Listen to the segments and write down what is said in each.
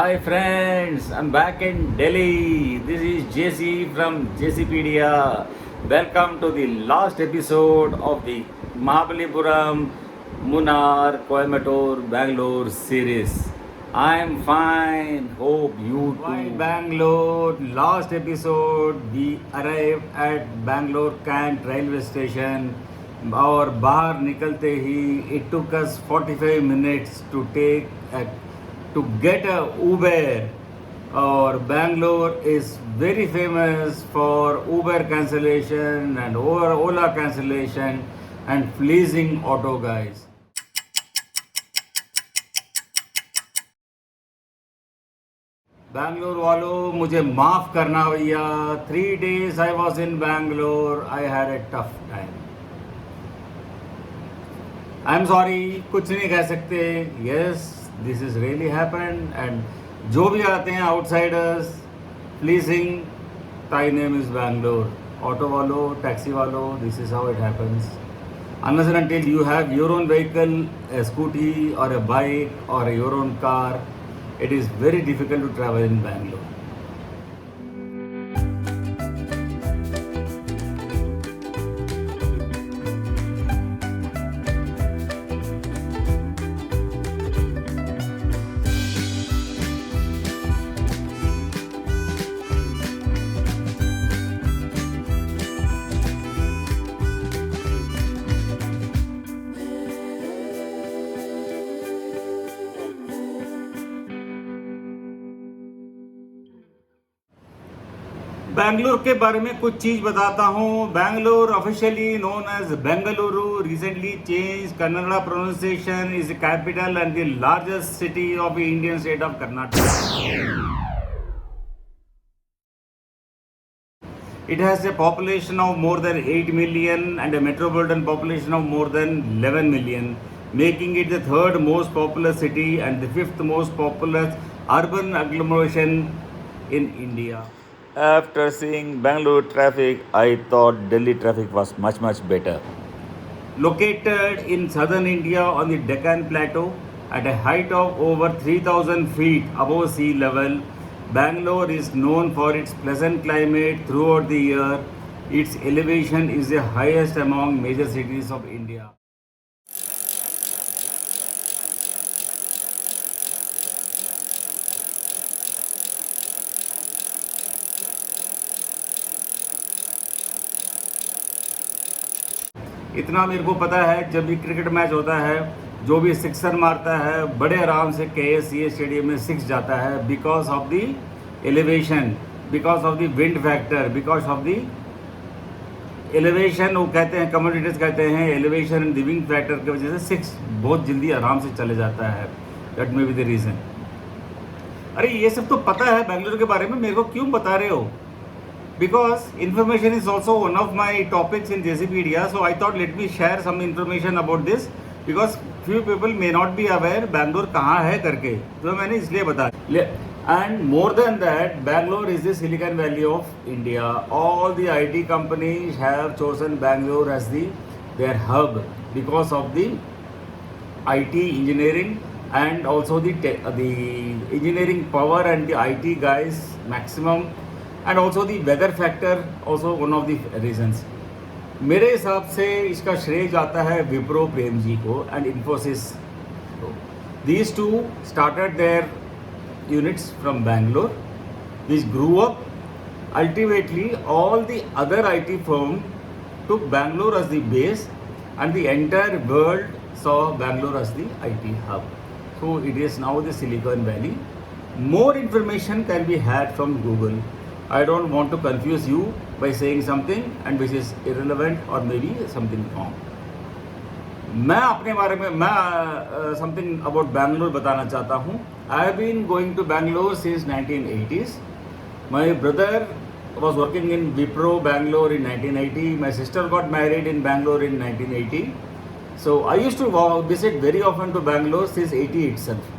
Hi friends, I'm back in Delhi. This is JC from JCpedia. Welcome to the last episode of the Mahabalipuram, Munnar, Coimbatore, Bangalore series. I'm fine. Hope you too. Why Bangalore? Last episode we arrived at Bangalore Cant railway station. और बाहर निकलते ही it took us 45 minutes to get a Uber. Or Bangalore is very famous for Uber cancellation and Ola cancellation and fleecing auto guys. Bangalore वालों मुझे माफ़ करना भैया. 3 days I was in Bangalore. I had a tough time. I'm sorry, कुछ नहीं कह सकते. Yes, this is really happened and जो भी आते हैं outsiders, fleecing, Thai name is Bangalore. Auto वालों, taxi वालों, this is how it happens. Unless and until you have your own vehicle, a scooty or a bike or your own car, it is very difficult to travel in Bangalore. Bangalore के बारे में कुछ चीज़ बताता हूँ. Bangalore officially known as Bengaluru, recently change Kannada pronunciation, is the capital and the largest city of the Indian state of Karnataka. It has a population of more than 8 million and a metropolitan population of more than 11 million, making it the third most populous city and the fifth most populous urban agglomeration in India. After seeing Bangalore traffic, I thought Delhi traffic was much better. Located in southern India on the Deccan Plateau at a height of over 3,000 feet above sea level, Bangalore is known for its pleasant climate throughout the year. Its elevation is the highest among major cities of India. इतना मेरे को पता है, जब भी cricket match होता है, जो भी सिक्सर मारता है बड़े आराम से KSCA स्टेडियम में सिक्स जाता है, because of the elevation, because of the wind factor, because of the elevation. वो कहते हैं, कमेंटेटर्स कहते हैं elevation and the wind factor की वजह से सिक्स बहुत जल्दी आराम से चले जाता है. That may be the reason. अरे ये सब तो पता है बेंगलुरु के बारे में, मेरे को क्यों बता रहे हो? Because information is also one of my topics in JCpedia, so I thought let me share some information about this because few people may not be aware Bangalore कहाँ है करके, तो मैंने इसलिए बता. And more than that, Bangalore is the Silicon Valley of India. All the IT companies have chosen Bangalore as their hub because of the IT engineering and also the engineering power and the IT guys maximum. And also the weather factor also one of the reasons. मेरे हिसाब से इसका श्रेय जाता है विप्रो प्रेम जी को and Infosys. These two started their units from Bangalore which grew up. Ultimately all the other IT firm took Bangalore as the base and the entire world saw Bangalore as the IT hub. So it is now the Silicon Valley. More information can be had from Google. I don't want to confuse you by saying something and which is irrelevant or maybe something wrong. मैं अपने बारे में something about Bangalore बताना चाहता हूँ. I have been going to Bangalore since 1980s. My brother was working in Wipro Bangalore in 1980. My sister got married in Bangalore in 1980. So I used to visit very often to Bangalore since 80 itself.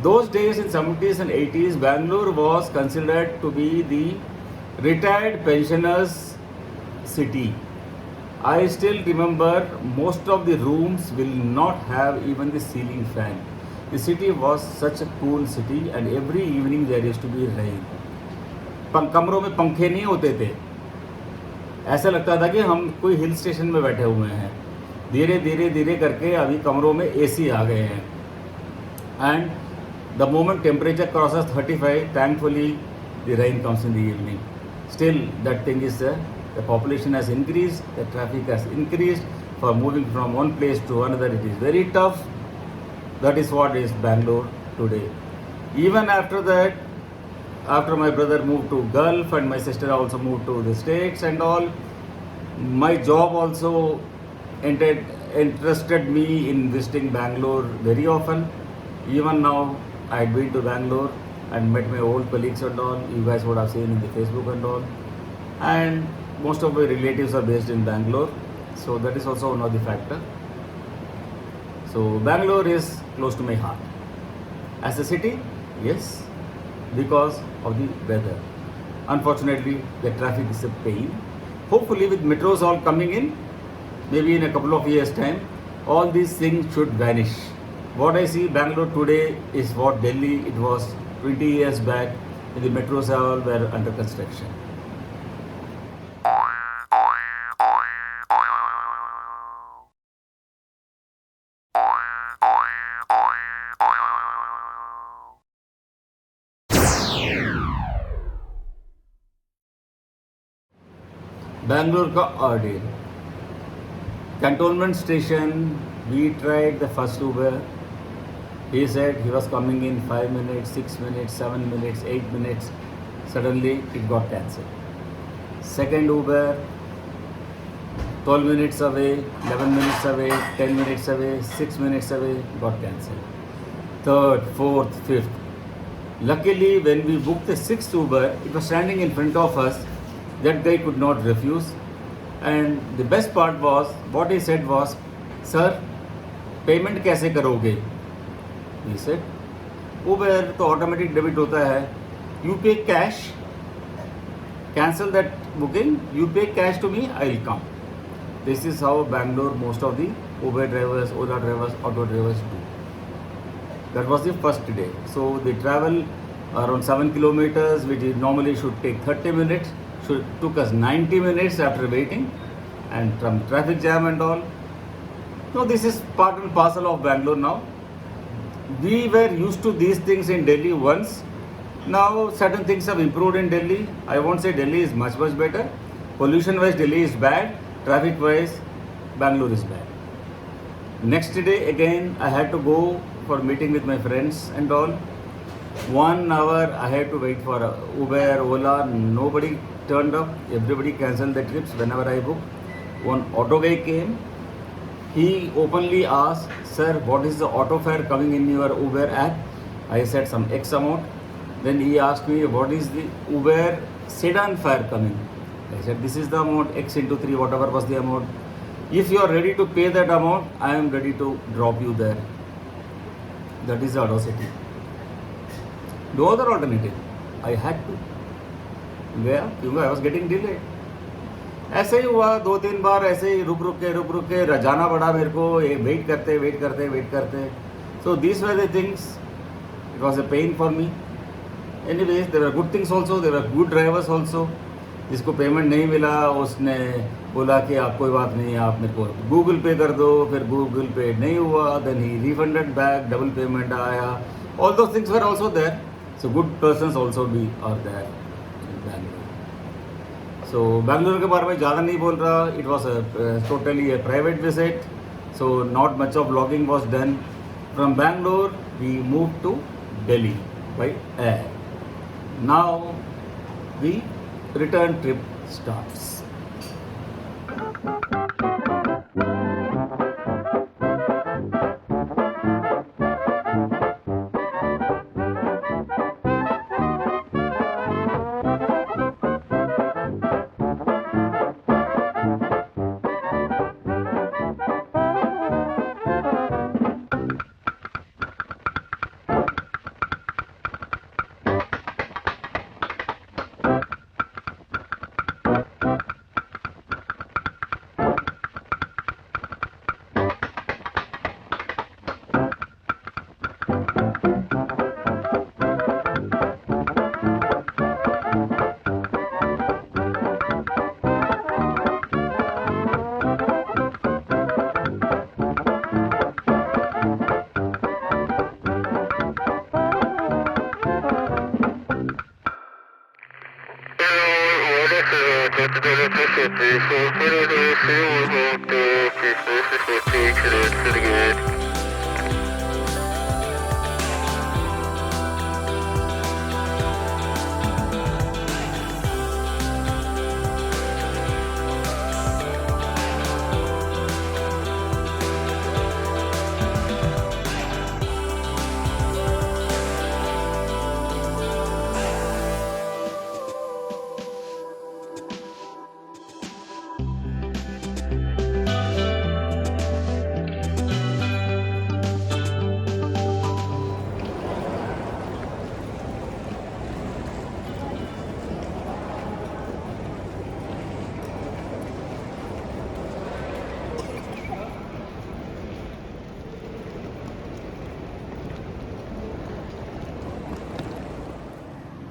Those days in 70s and 80s, Bangalore was considered to be the retired pensioners city. I still remember most of the rooms will not have even the ceiling fan. The city was such a cool city and every evening there used to be rain. कमरों में पंखे नहीं होते थे, ऐसा लगता था कि हम कोई हिल स्टेशन में बैठे हुए हैं. धीरे धीरे धीरे करके अभी कमरों में एसी आ गए हैं. And the moment temperature crosses 35, thankfully the rain comes in the evening. Still that thing is the population has increased, the traffic has increased. For moving from one place to another it is very tough. That is what is Bangalore today. Even after that, after my brother moved to Gulf and my sister also moved to the States and all, my job also interested me in visiting Bangalore very often. Even now, I had been to Bangalore and met my old colleagues and all. You guys would have seen in the Facebook and all. And most of my relatives are based in Bangalore. So that is also one of the factor. So Bangalore is close to my heart. As a city, yes, because of the weather. Unfortunately, the traffic is a pain. Hopefully with metros all coming in, maybe in a couple of years time, all these things should vanish. What I see Bangalore today is what Delhi it was 20 years back when the metros all were under construction. Bangalore का ordeal. Cantonment station, we tried the first Uber. He said he was coming in 5 minutes, 6 minutes, 7 minutes, 8 minutes. Suddenly it got cancelled. Second Uber, 12 minutes away, 11 minutes away, 10 minutes away, 6 minutes away, got cancelled. Third, fourth, fifth. Luckily, when we booked the sixth Uber, it was standing in front of us. That guy could not refuse. And the best part was, what he said was, "Sir, payment कैसे करोगे?" He said, "Uber तो automatic debit होता है. You pay cash. Cancel that booking. You pay cash to me. I'll come." This is how Bangalore most of the Uber drivers, Ola drivers, auto drivers do. That was the first day. So they travel around 7 kilometers, which normally should take 30 minutes. Took us 90 minutes after waiting, and from traffic jam and all. So this is part and parcel of Bangalore now. We were used to these things in Delhi once. Now certain things have improved in Delhi. I won't say Delhi is much better. Pollution wise Delhi is bad. Traffic wise Bangalore is bad. Next day again I had to go for meeting with my friends and all. 1 hour I had to wait for Uber, Ola. Nobody turned up. Everybody cancelled their trips whenever I booked. One auto guy came. He openly asked, "Sir, what is the auto fare coming in your Uber app?" I said some X amount. Then he asked me, "What is the Uber sedan fare coming?" I said, "This is the amount, X into 3, whatever was the amount. If you are ready to pay that amount, I am ready to drop you there." That is the audacity. No other alternative. I had to. गया क्योंकि I was getting delayed. ऐसे ही हुआ 2-3 बार, ऐसे ही रुक रुक के जाना पड़ा मेरे को. ये वेट करते. So this were the things. It was a pain for me. Anyways there are good things also, there are good drivers also. जिसको पेमेंट नहीं मिला उसने बोला कि आप कोई बात नहीं, आप मेरे को गूगल पे कर दो. फिर गूगल पे नहीं हुआ, then he refunded back, double payment आया. All those things were also there. So good persons also be are there. So Bangalore के बारे में ज़्यादा नहीं बोल रहा. It was totally a private visit, so not much of vlogging was done. From Bangalore we moved to Delhi by air. Now the return trip starts.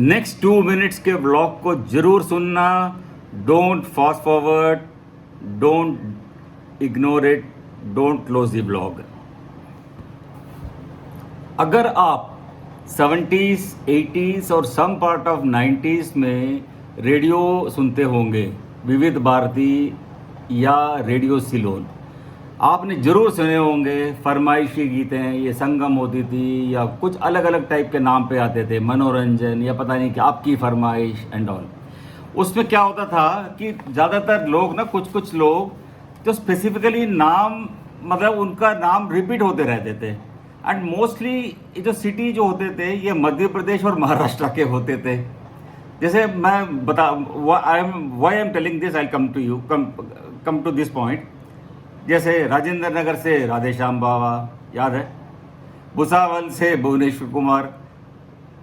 Next 2 minutes के vlog को जरूर सुनना. Don't fast forward, don't ignore it, don't close the vlog. अगर आप 70s, 80s और some part of 90s में radio सुनते होंगे, विविध भारती या रेडियो सिलोन, आपने ज़रूर सुने होंगे फरमाइशी गीतें. ये संगम होती थी या कुछ अलग अलग टाइप के नाम पे आते थे, मनोरंजन या पता नहीं कि आपकी फरमाइश एंड ऑल. उसमें क्या होता था कि ज़्यादातर लोग ना, कुछ लोग जो स्पेसिफिकली नाम, मतलब उनका नाम रिपीट होते रहते थे. एंड मोस्टली ये जो सिटी जो होते थे ये मध्य प्रदेश और महाराष्ट्र के होते थे. जैसे मैं बता, why I am telling this, I come to you, come to this point. जैसे राजेंद्र नगर से राधेश्याम बाबा, याद है? भुसावल से भुवनेश्वर कुमार,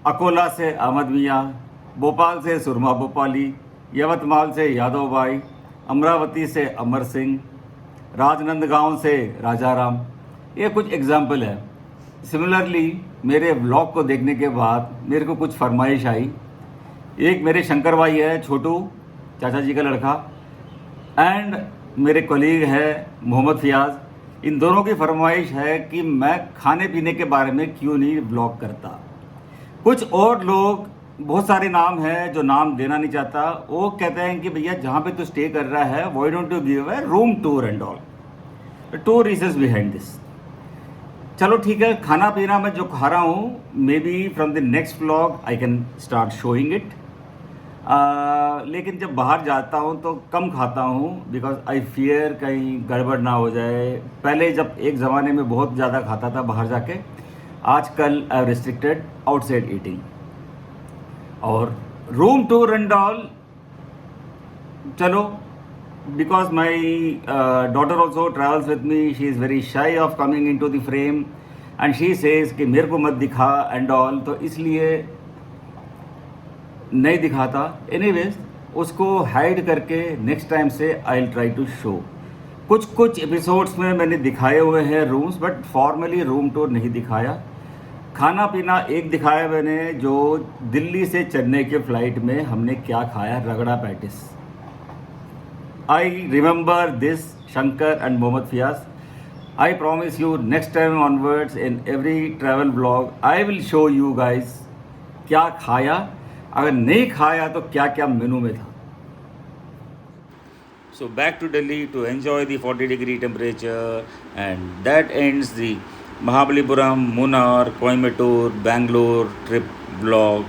अकोला से अहमद मियाँ, भोपाल से सुरमा भोपाली, यवतमाल से यादव भाई, अमरावती से अमर सिंह, राजनंदगांव से राजाराम. ये कुछ एग्जाम्पल है. सिमिलरली मेरे व्लॉग को देखने के बाद मेरे को कुछ फरमाइश आई. एक मेरे शंकर भाई है, छोटू चाचा जी का लड़का, एंड मेरे कलीग है मोहम्मद फियाज. इन दोनों की फरमाइश है कि मैं खाने पीने के बारे में क्यों नहीं व्लॉग करता. कुछ और लोग, बहुत सारे नाम हैं जो नाम देना नहीं चाहता, वो कहते हैं कि भैया जहाँ पे तू स्टे कर रहा है, why don't you give a room tour and all. 2 reasons behind this. चलो ठीक है, खाना पीना मैं जो खा रहा हूँ, may be from the next vlog I can start showing it. लेकिन जब बाहर जाता हूँ तो कम खाता हूँ, बिकॉज आई फियर कहीं गड़बड़ ना हो जाए. पहले जब एक ज़माने में बहुत ज़्यादा खाता था बाहर जाके, आजकल I have restricted outside eating. और रूम टूर एंड ऑल, चलो, because my daughter also travels with me, she is very shy of coming into the frame and she says कि मेरे को मत दिखा एंड ऑल, तो इसलिए नहीं दिखाता. एनीवेज, उसको हाइड करके नेक्स्ट टाइम से I will try to show. कुछ एपिसोड्स में मैंने दिखाए हुए हैं rooms, but formally room tour नहीं दिखाया. खाना पीना एक दिखाया मैंने, जो दिल्ली से चेन्नई के फ्लाइट में हमने क्या खाया, ragda patties. I remember this, Shankar and Mohammad Fayaz. I promise you next time onwards in every travel blog I will show you guys क्या खाया. अगर नहीं खाया तो क्या क्या मेनू में था. So back to Delhi to enjoy the 40-degree temperature, and that ends the Mahabalipuram, Munnar, Coimbatore, Bangalore trip vlog.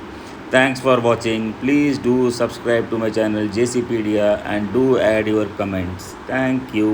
Thanks for watching. Please do subscribe to my channel JCpedia and do add your comments. Thank you.